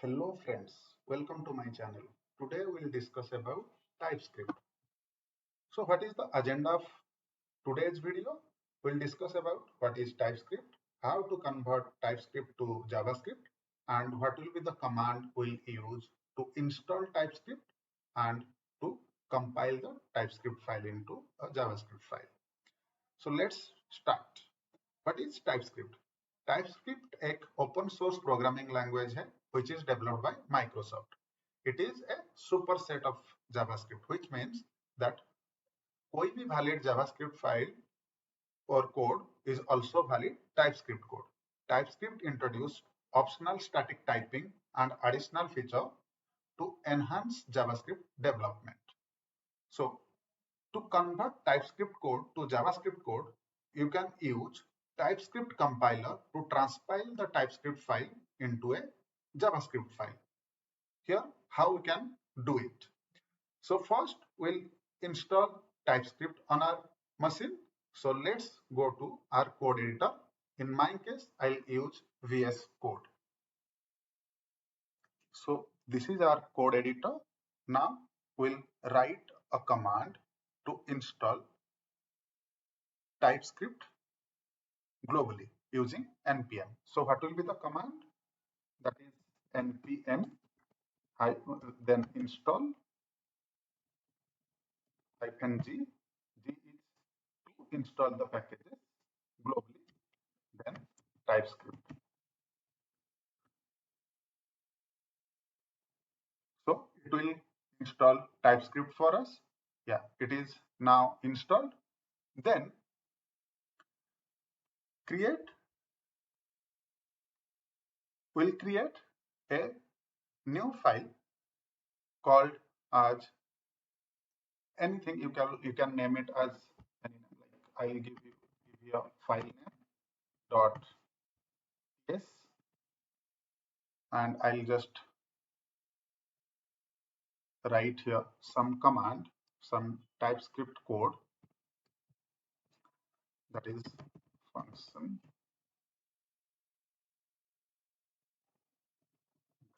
Hello friends, welcome to my channel. Today we'll discuss about TypeScript. So what is the agenda of today's video? We'll discuss about what is TypeScript, how to convert TypeScript to JavaScript, and what will be the command we'll use to install TypeScript and to compile the TypeScript file into a JavaScript file. So let's start. What is TypeScript? TypeScript एक open source programming language है which is developed by Microsoft. It is a superset of JavaScript, which means that कोई भी valid JavaScript file or code is also valid TypeScript code. TypeScript introduced optional static typing and additional feature to enhance JavaScript development. So to convert TypeScript code to JavaScript code, you can use TypeScript compiler to transpile the TypeScript file into a JavaScript file. Here, how we can do it. So first, we'll install TypeScript on our machine. So let's go to our code editor. In my case, I'll use VS Code. So this is our code editor. Now we'll write a command to install TypeScript globally using npm. So what will be the command? That is npm then install -g. G is to install the packages globally, then TypeScript. So it will install TypeScript for us. Yeah, it is now installed. Then we'll create a new file called as anything. You can name it as any name. Like I'll give you a file name dot ts, and I'll just write here some command, some TypeScript code, that is function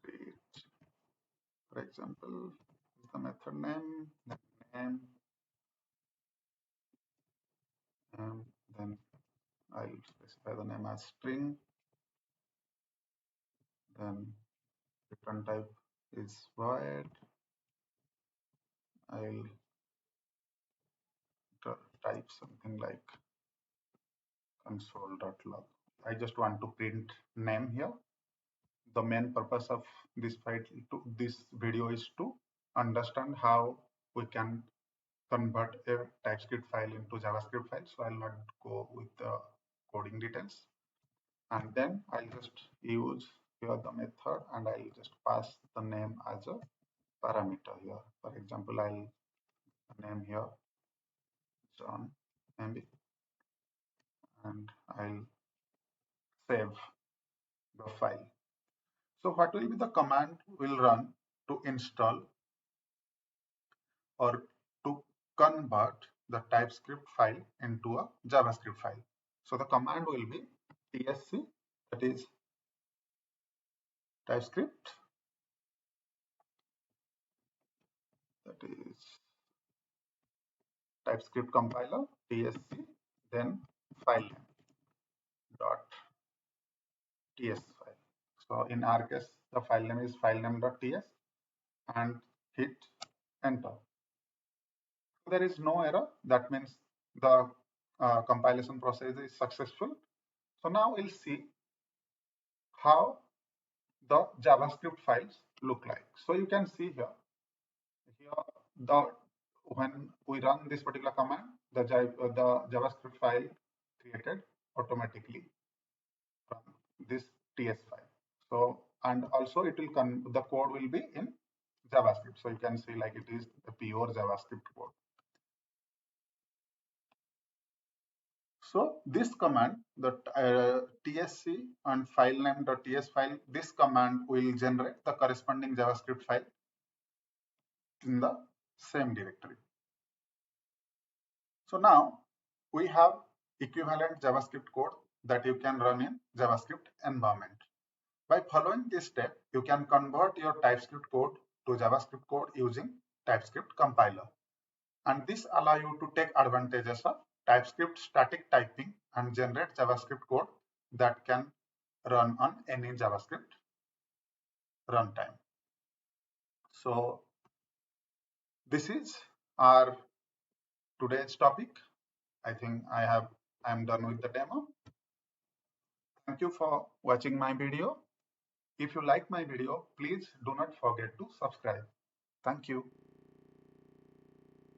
create. For example, the method name, and then I'll specify the name as string. Then return type is void. I'll type something like console.log. I just want to print name here. The main purpose of this video is to understand how we can convert a TypeScript file into JavaScript file. So I'll not go with the coding details. And then I'll just use here the method, and I'll just pass the name as a parameter here. For example, I'll name here John MB, and I'll save the file. So what will be the command we'll run to install or to convert the TypeScript file into a JavaScript file? So the command will be tsc, that is TypeScript, that is TypeScript compiler tsc, then file name dot ts file. So in our case, the file name is filename.ts, and hit enter. There is no error. That means the compilation process is successful. So now we'll see how the JavaScript files look like. So you can see here when we run this particular command, the JavaScript file created automatically from this TS file. So, and also it will the code will be in JavaScript. So you can see like it is a pure JavaScript code. So this command, the tsc and filename.ts file, this command will generate the corresponding JavaScript file in the same directory. So now we have equivalent JavaScript code that you can run in JavaScript environment. By following this step, you can convert your TypeScript code to JavaScript code using TypeScript compiler. And this allows you to take advantages of TypeScript static typing and generate JavaScript code that can run on any JavaScript runtime. So this is our today's topic. I think I'm done with the demo. Thank you for watching my video. If you like my video, please do not forget to subscribe. Thank you.